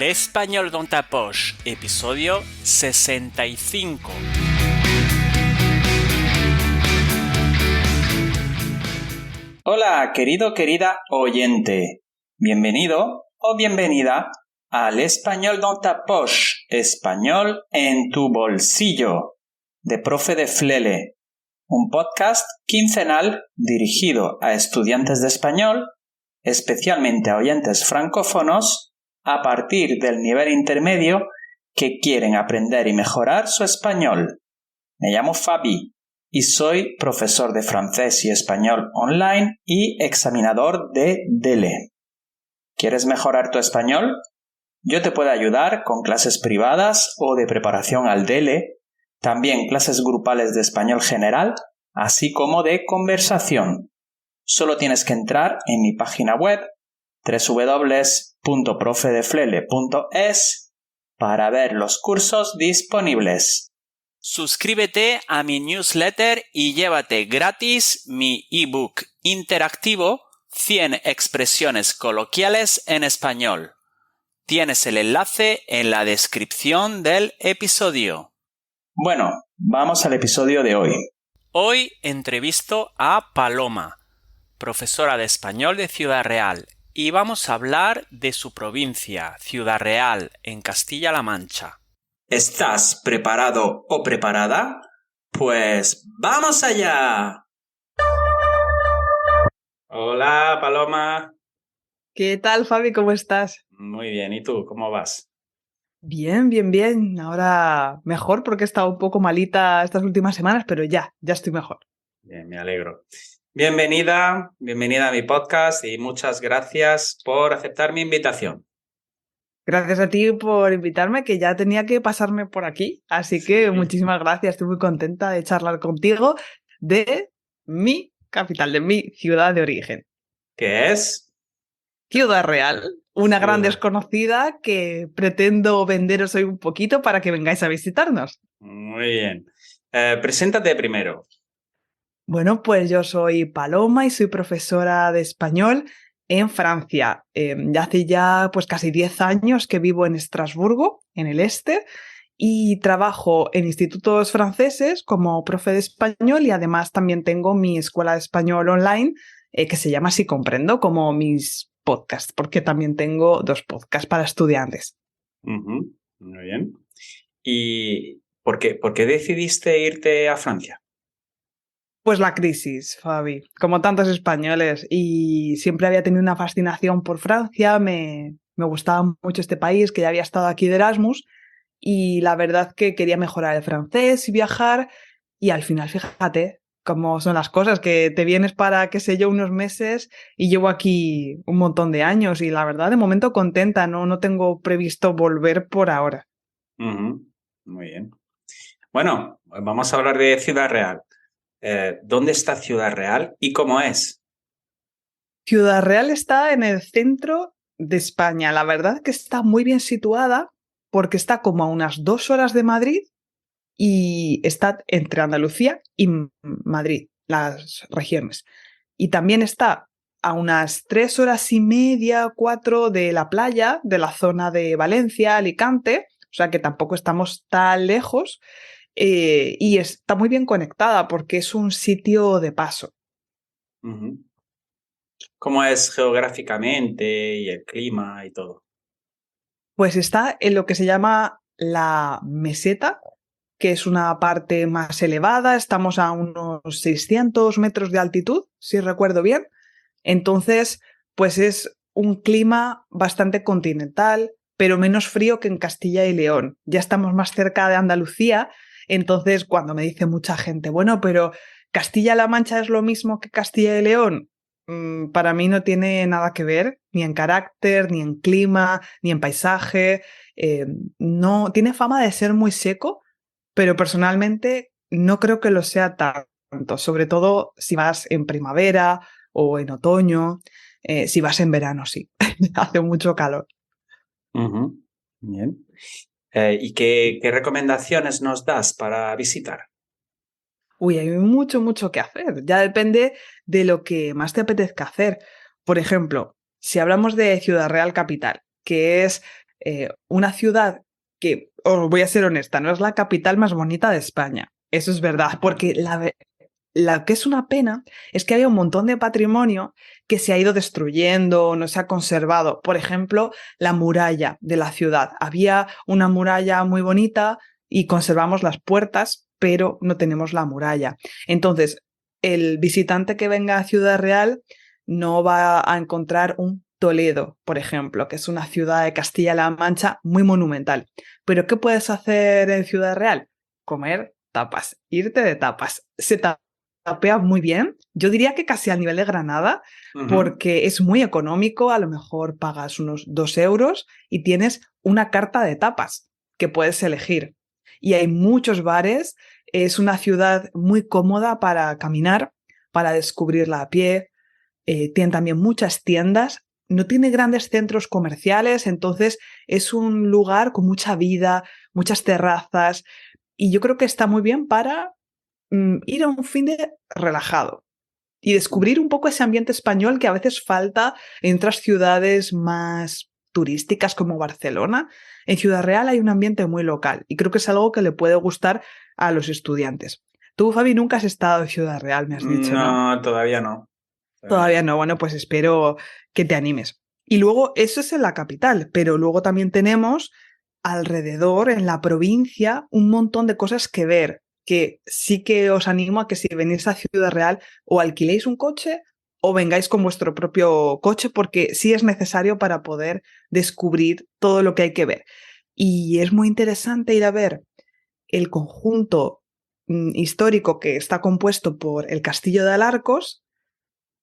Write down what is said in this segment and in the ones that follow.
L'Espagnol dans ta poche, episodio 65. Hola, querida oyente. Bienvenido o bienvenida al Español dans ta poche, español en tu bolsillo, de Profe de Flele, un podcast quincenal dirigido a estudiantes de español, especialmente a oyentes francófonos, a partir del nivel intermedio que quieren aprender y mejorar su español. Me llamo Fabi y soy profesor de francés y español online y examinador de DELE. ¿Quieres mejorar tu español? Yo te puedo ayudar con clases privadas o de preparación al DELE, también clases grupales de español general, así como de conversación. Solo tienes que entrar en mi página web www.profedeflele.es para ver los cursos disponibles. Suscríbete a mi newsletter y llévate gratis mi ebook interactivo 100 expresiones coloquiales en español. Tienes el enlace en la descripción del episodio. Bueno, vamos al episodio de hoy. Hoy entrevisto a Paloma, profesora de español de Ciudad Real, y vamos a hablar de su provincia, Ciudad Real, en Castilla-La Mancha. ¿Estás preparado o preparada? Pues ¡vamos allá! Hola, Paloma. ¿Qué tal, Fabi? ¿Cómo estás? Muy bien, ¿y tú? ¿Cómo vas? Bien. Ahora mejor porque he estado un poco malita estas últimas semanas, pero ya estoy mejor. Bien, me alegro. Bienvenida a mi podcast y muchas gracias por aceptar mi invitación. Gracias a ti por invitarme, que ya tenía que pasarme por aquí, así que muchísimas gracias. Estoy muy contenta de charlar contigo de mi capital, de mi ciudad de origen. ¿Qué es? Ciudad Real, una gran desconocida que pretendo venderos hoy un poquito para que vengáis a visitarnos. Muy bien. Preséntate primero. Bueno, pues yo soy Paloma y soy profesora de español en Francia. Hace ya pues casi 10 años que vivo en Estrasburgo, en el este, y trabajo en institutos franceses como profe de español y además también tengo mi escuela de español online que se llama Si Comprendo, como mis podcasts, porque también tengo 2 podcasts para estudiantes. Muy bien. ¿Y por qué decidiste irte a Francia? Pues la crisis, Fabi, como tantos españoles, y siempre había tenido una fascinación por Francia, me gustaba mucho este país, que ya había estado aquí de Erasmus, y la verdad que quería mejorar el francés y viajar, y al final, fíjate cómo son las cosas, que te vienes para, qué sé yo, unos meses, y llevo aquí un montón de años, y la verdad, de momento contenta, no tengo previsto volver por ahora. Muy bien. Bueno, vamos a hablar de Ciudad Real. ¿Dónde está Ciudad Real y cómo es? Ciudad Real está en el centro de España. La verdad que está muy bien situada porque está como a unas 2 horas de Madrid y está entre Andalucía y Madrid, las regiones. Y también está a unas 3 horas y media, 4 de la playa, de la zona de Valencia, Alicante, o sea que tampoco estamos tan lejos. Y está muy bien conectada porque es un sitio de paso. ¿Cómo es geográficamente y el clima y todo? Pues está en lo que se llama la meseta, que es una parte más elevada, estamos a unos 600 metros de altitud, si recuerdo bien. Entonces, pues es un clima bastante continental, pero menos frío que en Castilla y León. Ya estamos más cerca de Andalucía, entonces cuando me dice mucha gente, bueno, pero ¿Castilla-La Mancha es lo mismo que Castilla y León? Para mí no tiene nada que ver, ni en carácter, ni en clima, ni en paisaje. No, tiene fama de ser muy seco, pero personalmente no creo que lo sea tanto, sobre todo si vas en primavera o en otoño. Si vas en verano, sí, hace mucho calor. Bien. ¿Y qué recomendaciones nos das para visitar? Uy, hay mucho que hacer. Ya depende de lo que más te apetezca hacer. Por ejemplo, si hablamos de Ciudad Real Capital, que es una ciudad que, os voy a ser honesta, no es la capital más bonita de España. Eso es verdad, porque la que es una pena es que había un montón de patrimonio que se ha ido destruyendo, no se ha conservado. Por ejemplo, la muralla de la ciudad. Había una muralla muy bonita y conservamos las puertas, pero no tenemos la muralla. Entonces, el visitante que venga a Ciudad Real no va a encontrar un Toledo, por ejemplo, que es una ciudad de Castilla-La Mancha muy monumental. ¿Pero qué puedes hacer en Ciudad Real? Comer tapas, irte de tapas. Se tapea muy bien. Yo diría que casi al nivel de Granada, porque es muy económico. A lo mejor pagas unos 2 euros y tienes una carta de tapas que puedes elegir. Y hay muchos bares. Es una ciudad muy cómoda para caminar, para descubrirla a pie. Tiene también muchas tiendas. No tiene grandes centros comerciales, entonces es un lugar con mucha vida, muchas terrazas. Y yo creo que está muy bien para ir a un fin de relajado y descubrir un poco ese ambiente español que a veces falta en otras ciudades más turísticas como Barcelona. En Ciudad Real hay un ambiente muy local y creo que es algo que le puede gustar a los estudiantes. Tú, Fabi, nunca has estado en Ciudad Real, me has dicho, ¿no? No, todavía no. Todavía no. Bueno, pues espero que te animes. Y luego, eso es en la capital, pero luego también tenemos alrededor, en la provincia, un montón de cosas que ver, que sí que os animo a que si venís a Ciudad Real o alquiléis un coche o vengáis con vuestro propio coche, porque sí es necesario para poder descubrir todo lo que hay que ver. Y es muy interesante ir a ver el conjunto histórico que está compuesto por el Castillo de Alarcos,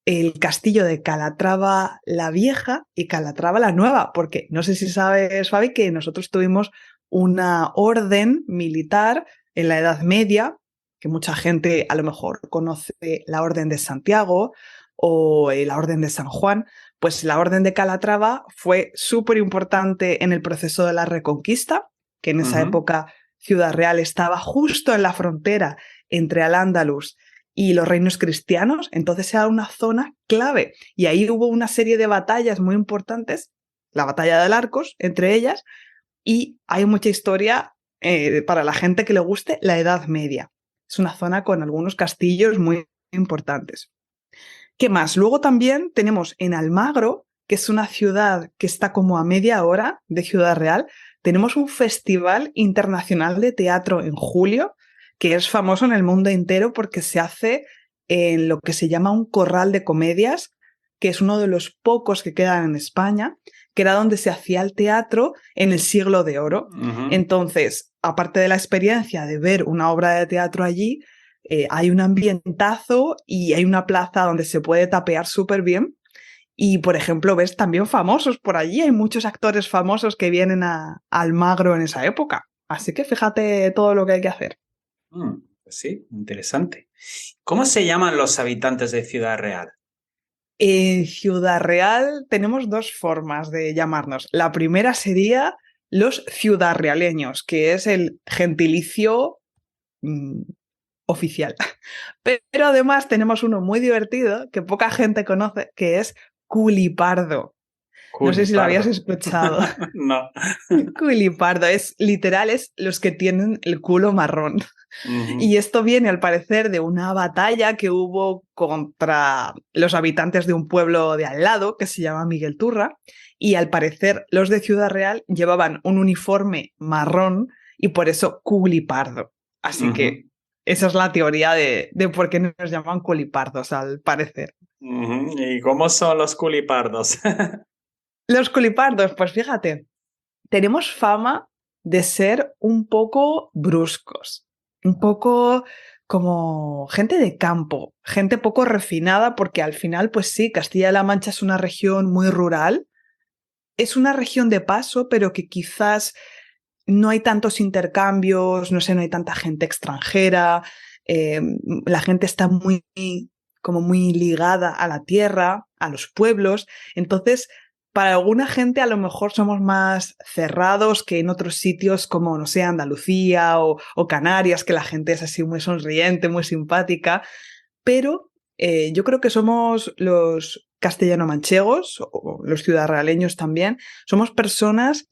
el castillo de Calatrava la Vieja y Calatrava la Nueva, porque no sé si sabes, Fabi, que nosotros tuvimos una orden militar en la Edad Media, que mucha gente a lo mejor conoce la Orden de Santiago o la Orden de San Juan. Pues la Orden de Calatrava fue súper importante en el proceso de la Reconquista, que en esa época Ciudad Real estaba justo en la frontera entre Al-Ándalus y los reinos cristianos, entonces era una zona clave. Y ahí hubo una serie de batallas muy importantes, la batalla de Arcos, entre ellas, y hay mucha historia para la gente que le guste la Edad Media. Es una zona con algunos castillos muy importantes. ¿Qué más? Luego también tenemos en Almagro, que es una ciudad que está como a media hora de Ciudad Real, tenemos un festival internacional de teatro en julio, que es famoso en el mundo entero porque se hace en lo que se llama un corral de comedias, que es uno de los pocos que quedan en España, que era donde se hacía el teatro en el Siglo de Oro. Entonces, aparte de la experiencia de ver una obra de teatro allí, hay un ambientazo y hay una plaza donde se puede tapear súper bien. Y, por ejemplo, ves también famosos por allí. Hay muchos actores famosos que vienen a Almagro en esa época. Así que fíjate todo lo que hay que hacer. Pues sí, interesante. ¿Cómo se llaman los habitantes de Ciudad Real? En Ciudad Real tenemos 2 formas de llamarnos. La primera sería los ciudadraleños, que es el gentilicio oficial. Pero además tenemos uno muy divertido que poca gente conoce, que es culipardo. No sé si lo habías escuchado. No. Culipardo es literal, es los que tienen el culo marrón. Y esto viene al parecer de una batalla que hubo contra los habitantes de un pueblo de al lado que se llama Miguel Turra, y al parecer los de Ciudad Real llevaban un uniforme marrón y por eso culipardo. Así que esa es la teoría de por qué nos llaman culipardos, al parecer. ¿Y cómo son los culipardos? Los culipardos, pues fíjate, tenemos fama de ser un poco bruscos, un poco como gente de campo, gente poco refinada, porque al final, pues sí, Castilla-La Mancha es una región muy rural, es una región de paso, pero que quizás no hay tantos intercambios, no sé, no hay tanta gente extranjera, la gente está como muy ligada a la tierra, a los pueblos, entonces para alguna gente a lo mejor somos más cerrados que en otros sitios como, no sé, Andalucía o Canarias, que la gente es así muy sonriente, muy simpática, pero yo creo que somos los castellano-manchegos, o los ciudadrealeños también, somos personas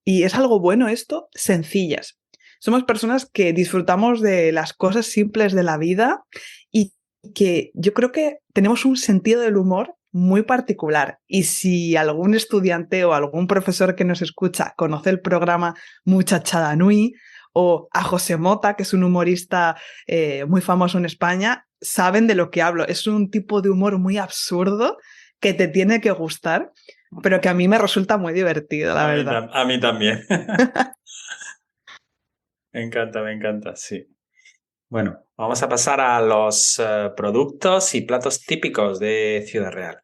y es algo bueno esto, sencillas. Somos personas que disfrutamos de las cosas simples de la vida y que yo creo que tenemos un sentido del humor muy particular. Y si algún estudiante o algún profesor que nos escucha conoce el programa Muchachada Nui o a José Mota, que es un humorista muy famoso en España, saben de lo que hablo. Es un tipo de humor muy absurdo que te tiene que gustar, pero que a mí me resulta muy divertido, la verdad. A mí también. Me encanta, sí. Bueno, vamos a pasar a los productos y platos típicos de Ciudad Real.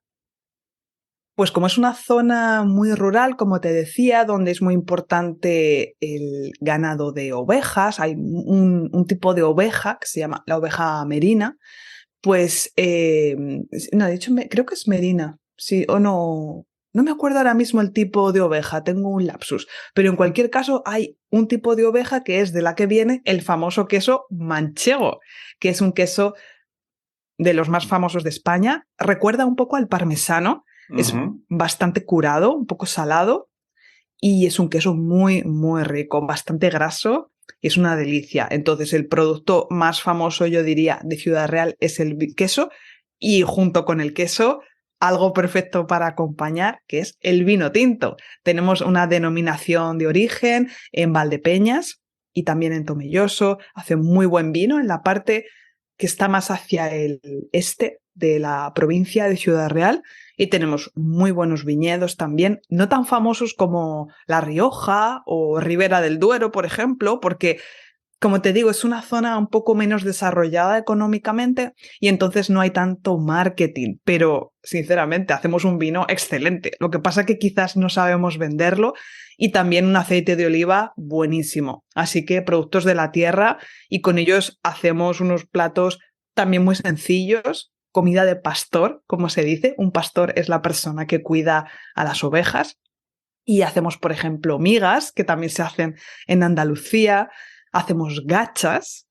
Pues como es una zona muy rural, como te decía, donde es muy importante el ganado de ovejas, hay un tipo de oveja que se llama la oveja merina, pues, no, de hecho, creo que es merina, sí, o no me acuerdo ahora mismo el tipo de oveja, tengo un lapsus, pero en cualquier caso hay un tipo de oveja que es de la que viene el famoso queso manchego, que es un queso de los más famosos de España, recuerda un poco al parmesano, es bastante curado, un poco salado y es un queso muy, muy rico, bastante graso y es una delicia. Entonces el producto más famoso, yo diría, de Ciudad Real es el queso y junto con el queso algo perfecto para acompañar, que es el vino tinto. Tenemos una denominación de origen en Valdepeñas y también en Tomelloso. Hace muy buen vino en la parte que está más hacia el este de la provincia de Ciudad Real y tenemos muy buenos viñedos también, no tan famosos como La Rioja o Ribera del Duero, por ejemplo, porque, como te digo, es una zona un poco menos desarrollada económicamente y entonces no hay tanto marketing, pero sinceramente hacemos un vino excelente. Lo que pasa es que quizás no sabemos venderlo y también un aceite de oliva buenísimo. Así que productos de la tierra y con ellos hacemos unos platos también muy sencillos, comida de pastor, como se dice. Un pastor es la persona que cuida a las ovejas. Y hacemos, por ejemplo, migas, que también se hacen en Andalucía. Hacemos gachas,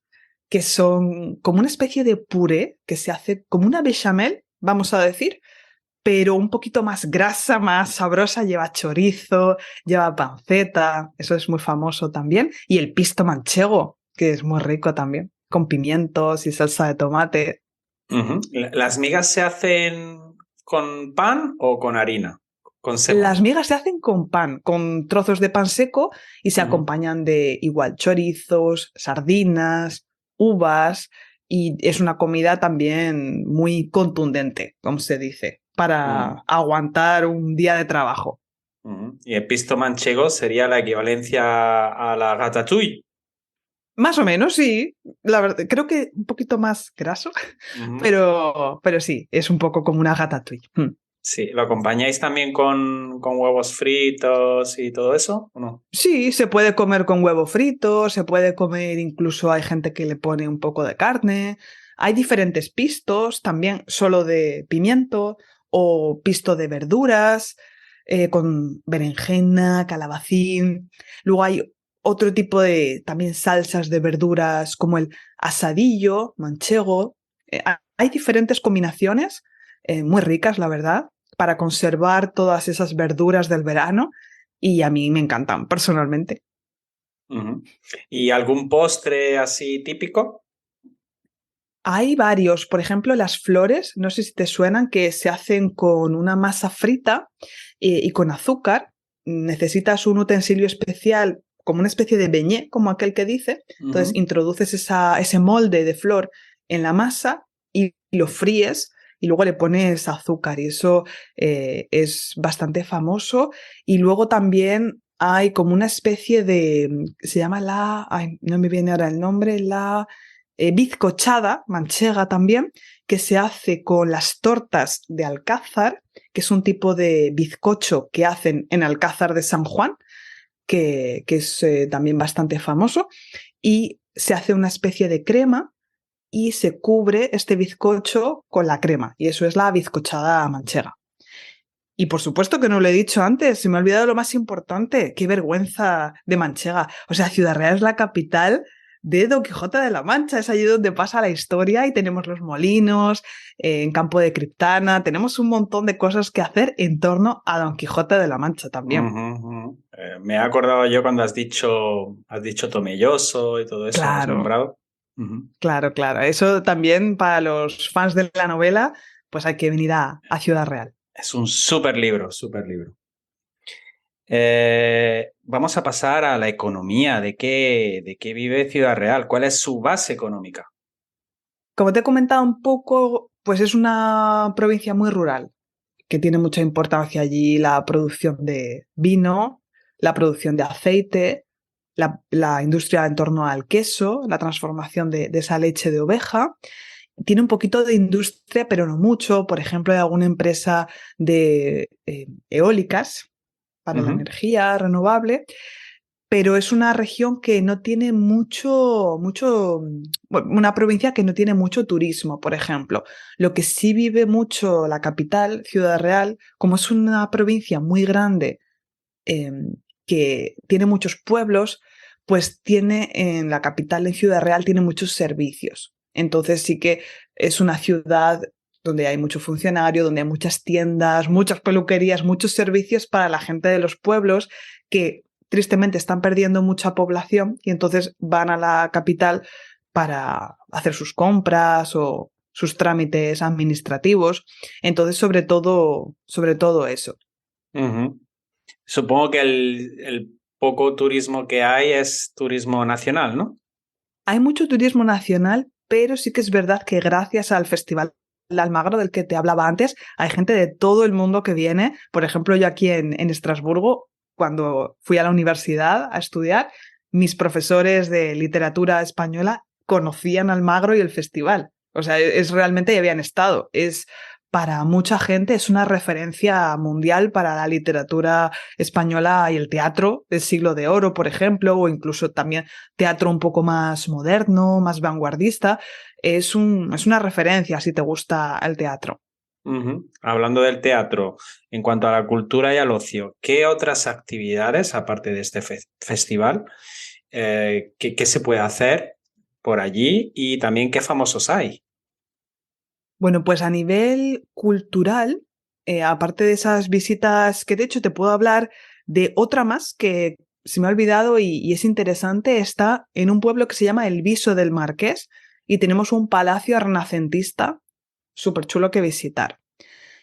que son como una especie de puré que se hace como una bechamel, vamos a decir, pero un poquito más grasa, más sabrosa, lleva chorizo, lleva panceta, eso es muy famoso también, y el pisto manchego, que es muy rico también, con pimientos y salsa de tomate. ¿Las migas se hacen con pan o con harina? Con sémola. Las migas se hacen con pan, con trozos de pan seco y se acompañan de igual chorizos, sardinas, uvas y es una comida también muy contundente, como se dice, para aguantar un día de trabajo. Y el pisto manchego sería la equivalencia a la ratatouille. Más o menos, sí. La verdad, creo que un poquito más graso, pero sí, es un poco como una ratatouille. Sí, ¿lo acompañáis también con huevos fritos y todo eso o no? Sí, se puede comer con huevo frito, se puede comer incluso hay gente que le pone un poco de carne. Hay diferentes pistos, también solo de pimiento o pisto de verduras, con berenjena, calabacín. Luego hay otro tipo de también salsas de verduras como el asadillo, manchego. Hay diferentes combinaciones muy ricas, la verdad, para conservar todas esas verduras del verano y a mí me encantan personalmente. ¿Y algún postre así típico? Hay varios, por ejemplo, las flores, no sé si te suenan, que se hacen con una masa frita y con azúcar. Necesitas un utensilio especial, como una especie de beñé, como aquel que dice. Entonces introduces ese molde de flor en la masa y lo fríes y luego le pones azúcar y eso es bastante famoso. Y luego también hay como una especie de, se llama no me viene ahora el nombre, la bizcochada manchega también, que se hace con las tortas de Alcázar, que es un tipo de bizcocho que hacen en Alcázar de San Juan, que es también bastante famoso, y se hace una especie de crema y se cubre este bizcocho con la crema, y eso es la bizcochada manchega. Y por supuesto que no lo he dicho antes, se me ha olvidado lo más importante, qué vergüenza de Manchega. O sea, Ciudad Real es la capital de Don Quijote de la Mancha, es allí donde pasa la historia y tenemos los molinos, en Campo de Criptana, tenemos un montón de cosas que hacer en torno a Don Quijote de la Mancha también. me he acordado yo cuando has dicho Tomelloso y todo eso, has Claro, nombrado. Ujú. claro, claro. Eso también para los fans de la novela, pues hay que venir a Ciudad Real. Es un súper libro, súper libro. Vamos a pasar a la economía. ¿De qué vive Ciudad Real? ¿Cuál es su base económica? Como te he comentado un poco, pues es una provincia muy rural, que tiene mucha importancia allí la producción de vino, la producción de aceite, la industria en torno al queso, la transformación de esa leche de oveja. Tiene un poquito de industria, pero no mucho. Por ejemplo, hay alguna empresa de eólicas para la Ujú, energía renovable, pero es una región que no tiene bueno, una provincia que no tiene mucho turismo, por ejemplo. Lo que sí vive mucho la capital, Ciudad Real, como es una provincia muy grande, eh, que tiene muchos pueblos, pues tiene en la capital, en Ciudad Real, tiene muchos servicios. Entonces sí que es una ciudad donde hay mucho funcionario, donde hay muchas tiendas, muchas peluquerías, muchos servicios para la gente de los pueblos que tristemente están perdiendo mucha población y entonces van a la capital para hacer sus compras o sus trámites administrativos. Entonces, sobre todo eso. ujú. Supongo que el poco turismo que hay es turismo nacional, ¿no? Hay mucho turismo nacional, pero sí que es verdad que gracias al Festival de Almagro del que te hablaba antes, hay gente de todo el mundo que viene. Por ejemplo, yo aquí en Estrasburgo, cuando fui a la universidad a estudiar, mis profesores de literatura española conocían Almagro y el festival. O sea, es realmente ya habían estado. Es para mucha gente, es una referencia mundial para la literatura española y el teatro del Siglo de Oro, por ejemplo, o incluso también teatro un poco más moderno, más vanguardista. Es una referencia si te gusta el teatro. Ujú. Hablando del teatro, en cuanto a la cultura y al ocio, ¿qué otras actividades, aparte de este festival, qué se puede hacer por allí y también qué famosos hay? Bueno, pues a nivel cultural, aparte de esas visitas que de hecho te puedo hablar de otra más que se me ha olvidado y es interesante, está en un pueblo que se llama El Viso del Marqués y tenemos un palacio renacentista súper chulo que visitar.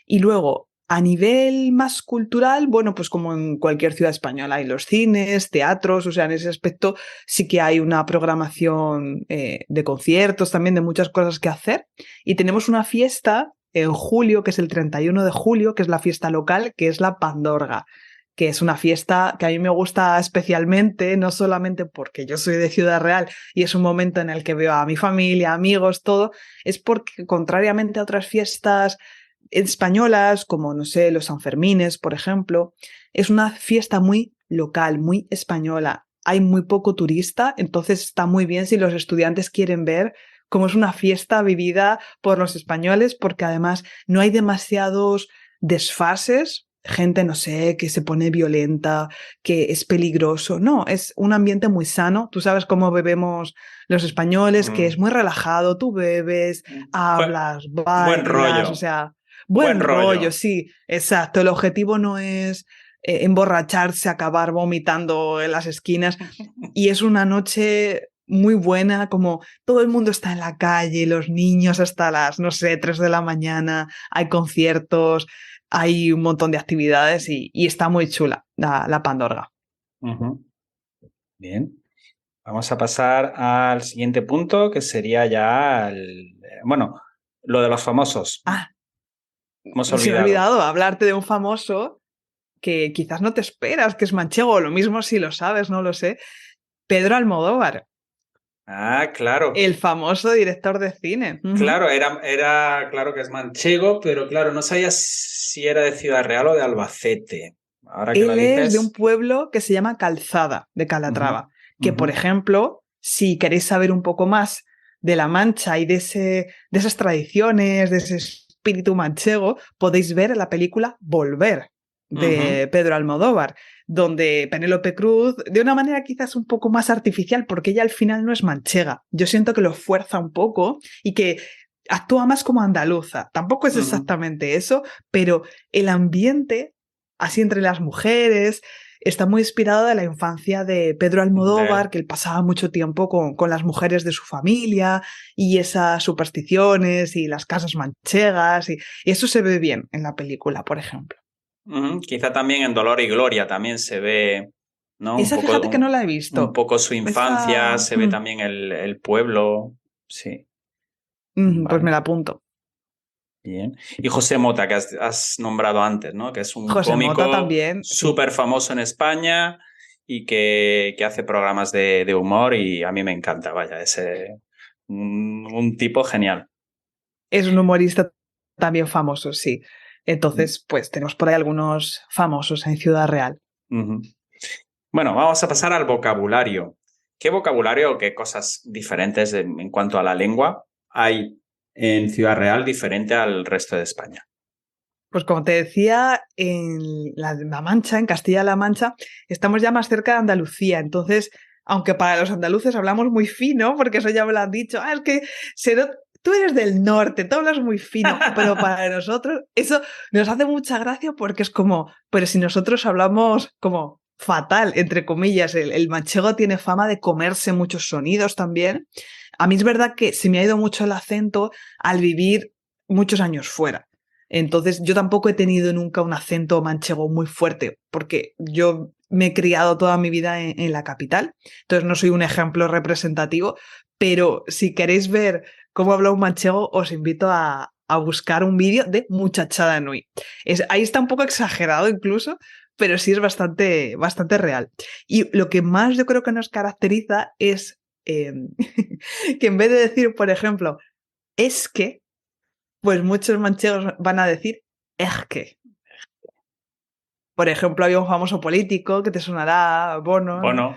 Y luego, a nivel más cultural, bueno, pues como en cualquier ciudad española hay los cines, teatros, o sea, en ese aspecto sí que hay una programación de conciertos, también de muchas cosas que hacer. Y tenemos una fiesta en julio, que es el 31 de julio, que es la fiesta local, que es la Pandorga, que es una fiesta que a mí me gusta especialmente, no solamente porque yo soy de Ciudad Real y es un momento en el que veo a mi familia, amigos, todo, es porque contrariamente a otras fiestas españolas, como, no sé, los Sanfermines, por ejemplo, es una fiesta muy local, muy española. Hay muy poco turista, entonces está muy bien si los estudiantes quieren ver cómo es una fiesta vivida por los españoles, porque además no hay demasiados desfases, gente, no sé, que se pone violenta, que es peligroso. No, es un ambiente muy sano. Tú sabes cómo bebemos los españoles, que es Mm. muy relajado. Tú bebes, Buen, hablas, buen bailas, o rollo, sea, buen buen rollo, rollo. sí, exacto. El objetivo no es emborracharse, acabar vomitando en las esquinas. Y es una noche muy buena, como todo el mundo está en la calle, los niños hasta las, no sé, 3 de la mañana, hay conciertos, hay un montón de actividades y está muy chula la Pandorga. Ujú. Bien. Vamos a pasar al siguiente punto, que sería ya bueno, lo de los famosos. Ah, Hemos se me ha olvidado. olvidado hablarte de un famoso que quizás no te esperas, que es manchego, o lo mismo si lo sabes, no lo sé. Pedro Almodóvar, Ah, claro. el famoso director de cine. Claro, claro que es manchego, pero claro, no sabía si era de Ciudad Real o de Albacete. Ahora que lo Él es de un dices. pueblo que se llama Calzada, de Ujú, Calatrava, que ujú, por ejemplo, si queréis saber un poco más de La Mancha y de esas tradiciones, de ese espíritu manchego, podéis ver la película Volver, ujú, de Pedro Almodóvar, donde Penélope Cruz, de una manera quizás un poco más artificial, porque ella al final no es manchega. Yo siento que lo fuerza un poco y que actúa más como andaluza. Tampoco es ujú. exactamente eso, pero el ambiente así entre las mujeres, está muy inspirado de la infancia de Pedro Almodóvar, que él pasaba mucho tiempo con las mujeres de su familia y esas supersticiones y las casas manchegas, y eso se ve bien en la película, por ejemplo. Quizá también en Dolor y Gloria también se ve, ¿no? Esa, fíjate que no la he visto. Un poco su infancia, se ve también el pueblo, sí. Pues Vale. me la apunto. Bien. Y José Mota, que has nombrado antes, ¿no? Que es un José cómico Mota también, súper famoso en España y que hace programas de humor y a mí me encanta, vaya, es un tipo genial. Es un humorista también famoso, sí. Entonces, pues tenemos por ahí algunos famosos en Ciudad Real. Bueno, vamos a pasar al vocabulario. ¿Qué vocabulario o qué cosas diferentes en cuanto a la lengua hay en Ciudad Real diferente al resto de España? Pues como te decía, en La Mancha, en Castilla-La Mancha, estamos ya más cerca de Andalucía. Entonces, aunque para los andaluces hablamos muy fino, porque eso ya me lo han dicho, es que tú eres del norte, tú hablas muy fino, pero para nosotros eso nos hace mucha gracia porque es como, pero si nosotros hablamos como fatal, entre comillas, el manchego tiene fama de comerse muchos sonidos también. A mí es verdad que se me ha ido mucho el acento al vivir muchos años fuera. Entonces, yo tampoco he tenido nunca un acento manchego muy fuerte, porque yo me he criado toda mi vida en la capital, entonces no soy un ejemplo representativo, pero si queréis ver cómo habla un manchego, os invito a buscar un vídeo de Muchachada Nui. Ahí está un poco exagerado incluso, pero sí es bastante real. Y lo que más yo creo que nos caracteriza es que en vez de decir, por ejemplo, es que, pues muchos manchegos van a decir es que. Por ejemplo, había un famoso político que te sonará, Bono,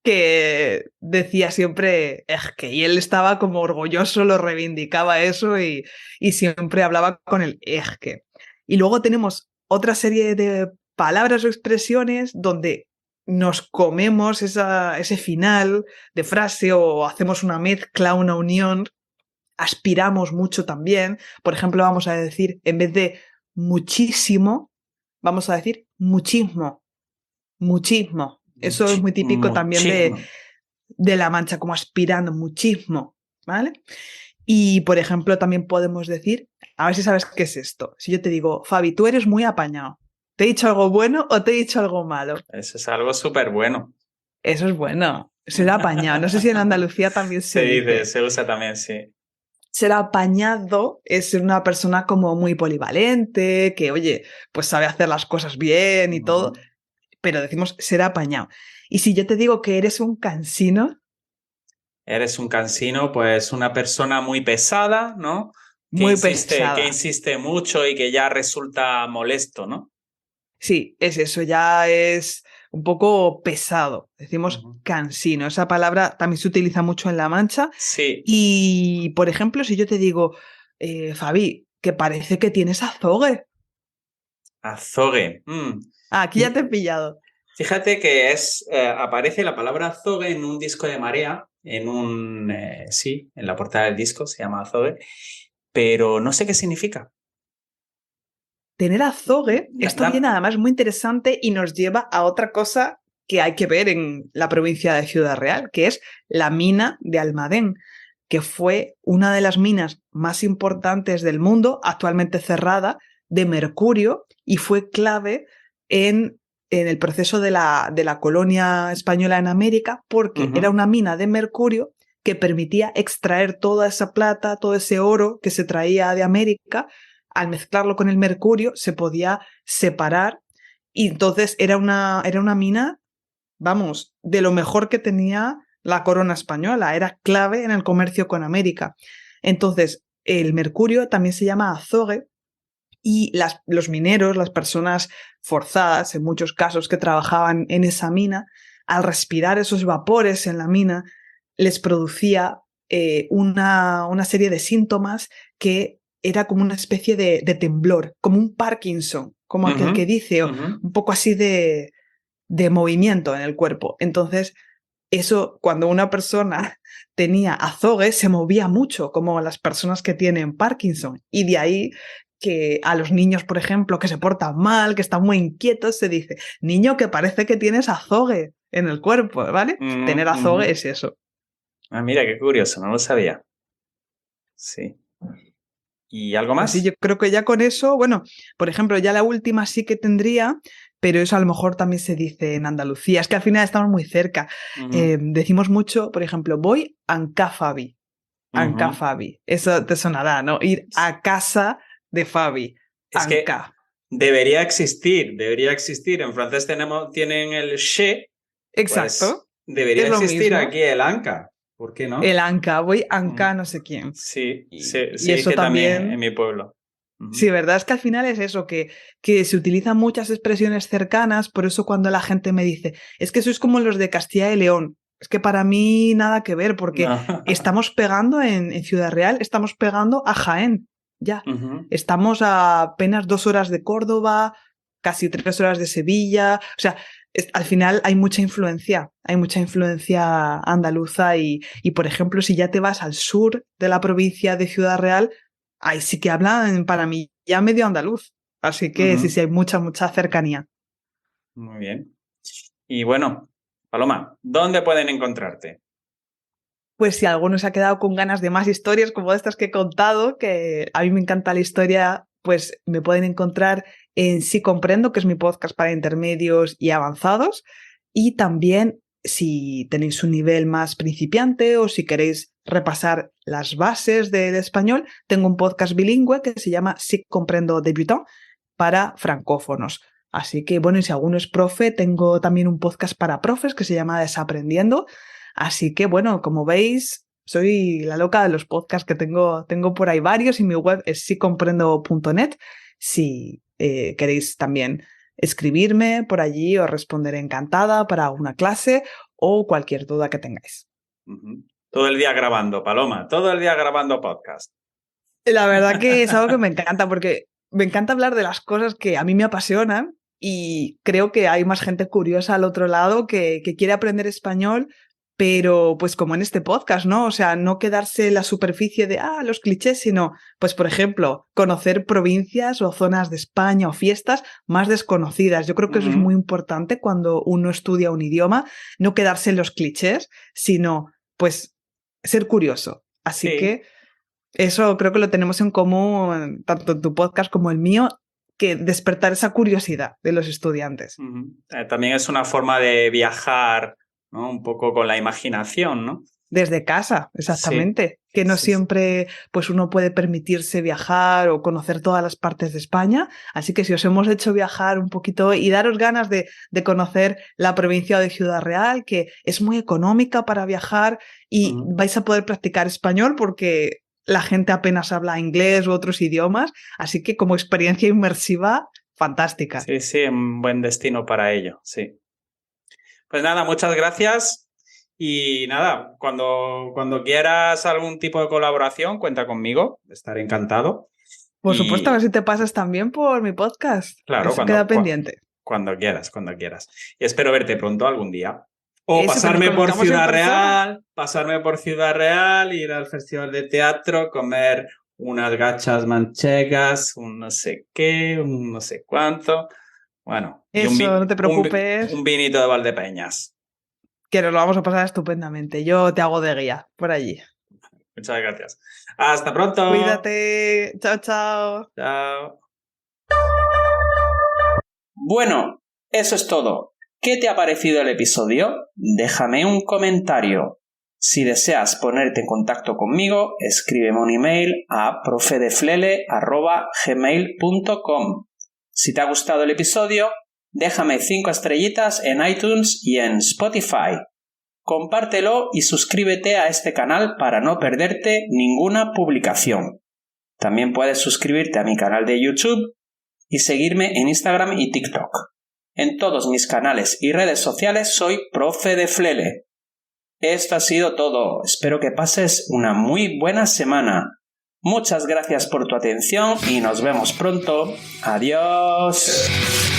que decía siempre es que, y él estaba como orgulloso, lo reivindicaba eso y siempre hablaba con el es que. Y luego tenemos otra serie de palabras o expresiones donde nos comemos ese final de frase o hacemos una mezcla, una unión. Aspiramos mucho también. Por ejemplo, vamos a decir, en vez de muchísimo, vamos a decir muchismo. Muchismo. Eso es muy típico también de La Mancha, como aspirando, muchismo, ¿vale? Y, por ejemplo, también podemos decir, a ver si sabes qué es esto. Si yo te digo, Fabi, tú eres muy apañado. ¿Te he dicho algo bueno o te he dicho algo malo? Eso es algo súper bueno. Eso es bueno. Ser apañado. No sé si en Andalucía también se dice. Se usa también, sí. Ser apañado es ser una persona como muy polivalente, que, oye, pues sabe hacer las cosas bien y todo, pero decimos ser apañado. Y si yo te digo que eres un cansino... Eres un cansino, pues una persona muy pesada, ¿no? Muy pesada. Que insiste mucho y que ya resulta molesto, ¿no? Sí, es eso, ya es un poco pesado. Decimos cansino. Esa palabra también se utiliza mucho en La Mancha. Sí. Y, por ejemplo, si yo te digo, Fabi, que parece que tienes azogue. Azogue. Aquí ya te he pillado. Fíjate que aparece la palabra azogue en un disco de Marea, en la portada del disco se llama Azogue, pero no sé qué significa. Tener azogue, esto viene además muy interesante y nos lleva a otra cosa que hay que ver en la provincia de Ciudad Real, que es la mina de Almadén, que fue una de las minas más importantes del mundo, actualmente cerrada, de mercurio, y fue clave en el proceso de la colonia española en América, porque era una mina de mercurio que permitía extraer toda esa plata, todo ese oro que se traía de América. Al mezclarlo con el mercurio se podía separar y entonces era una mina, vamos, de lo mejor que tenía la corona española, era clave en el comercio con América. Entonces, el mercurio también se llama azogue y los mineros, las personas forzadas, en muchos casos que trabajaban en esa mina, al respirar esos vapores en la mina, les producía una serie de síntomas que era como una especie de temblor, como un Parkinson, como aquel que dice, un poco así de movimiento en el cuerpo. Entonces, eso, cuando una persona tenía azogue, se movía mucho, como las personas que tienen Parkinson. Y de ahí que a los niños, por ejemplo, que se portan mal, que están muy inquietos, se dice, niño, que parece que tienes azogue en el cuerpo, ¿vale? Tener azogue es eso. Ah, mira, qué curioso, no lo sabía. Sí. ¿Y algo más? Pues sí, yo creo que ya con eso, bueno, por ejemplo, ya la última sí que tendría, pero eso a lo mejor también se dice en Andalucía. Es que al final estamos muy cerca. Decimos mucho, por ejemplo, voy anca Fabi. Anca Fabi. Eso te sonará, ¿no? Ir a casa de Fabi. Es que debería existir. En francés tienen el che. Exacto. Pues debería existir aquí el anca. ¿Por qué no? El anca, voy anca no sé quién. Sí, y se eso dice también en mi pueblo. Sí, verdad es que al final es eso, que se utilizan muchas expresiones cercanas, por eso cuando la gente me dice, es que sois como los de Castilla y León, es que para mí nada que ver, porque estamos pegando en Ciudad Real, estamos pegando a Jaén, ya. Estamos a apenas 2 horas de Córdoba, casi 3 horas de Sevilla, o sea, al final hay mucha influencia andaluza y, por ejemplo, si ya te vas al sur de la provincia de Ciudad Real, ahí sí que hablan para mí ya medio andaluz, así que sí, hay mucha cercanía. Muy bien. Y bueno, Paloma, ¿dónde pueden encontrarte? Pues si alguno se ha quedado con ganas de más historias como estas que he contado, que a mí me encanta la historia, pues me pueden encontrar en Sí Comprendo, que es mi podcast para intermedios y avanzados, y también si tenéis un nivel más principiante o si queréis repasar las bases del español, tengo un podcast bilingüe que se llama Sí Comprendo Débutant para francófonos. Así que bueno, y si alguno es profe, tengo también un podcast para profes que se llama Desaprendiendo. Así que bueno, como veis, soy la loca de los podcasts que tengo por ahí varios y mi web es sicomprendo.net. Si queréis también escribirme por allí, os responderé encantada para una clase o cualquier duda que tengáis. Todo el día grabando, Paloma, todo el día grabando podcast. La verdad que es algo que me encanta porque me encanta hablar de las cosas que a mí me apasionan y creo que hay más gente curiosa al otro lado que quiere aprender español, pero pues como en este podcast, ¿no? O sea, no quedarse en la superficie de, los clichés, sino, pues por ejemplo, conocer provincias o zonas de España o fiestas más desconocidas. Yo creo que eso es muy importante cuando uno estudia un idioma, no quedarse en los clichés, sino, pues, ser curioso. Así que eso creo que lo tenemos en común, tanto en tu podcast como el mío, que despertar esa curiosidad de los estudiantes. También es una forma de viajar, ¿no? Un poco con la imaginación, ¿no? Desde casa, exactamente. Sí, que no siempre pues uno puede permitirse viajar o conocer todas las partes de España. Así que si os hemos hecho viajar un poquito y daros ganas de conocer la provincia de Ciudad Real, que es muy económica para viajar y vais a poder practicar español porque la gente apenas habla inglés u otros idiomas. Así que como experiencia inmersiva, fantástica. Sí, un buen destino para ello, sí. Pues nada, muchas gracias. Y nada, cuando quieras algún tipo de colaboración, cuenta conmigo, estaré encantado. Por supuesto, a ver si te pasas también por mi podcast. Claro, eso queda pendiente. Cuando quieras. Y espero verte pronto algún día. O pasarme por Ciudad Real, ir al Festival de Teatro, comer unas gachas manchegas, un no sé qué, un no sé cuánto. Bueno, no te preocupes. Un vinito de Valdepeñas. Que nos lo vamos a pasar estupendamente. Yo te hago de guía por allí. Muchas gracias. Hasta pronto. Cuídate. Chao, chao. Chao. Bueno, eso es todo. ¿Qué te ha parecido el episodio? Déjame un comentario. Si deseas ponerte en contacto conmigo, escríbeme un email a profedeflele@gmail.com. Si te ha gustado el episodio, déjame 5 estrellitas en iTunes y en Spotify. Compártelo y suscríbete a este canal para no perderte ninguna publicación. También puedes suscribirte a mi canal de YouTube y seguirme en Instagram y TikTok. En todos mis canales y redes sociales soy Profe de Flele. Esto ha sido todo. Espero que pases una muy buena semana. Muchas gracias por tu atención y nos vemos pronto. Adiós.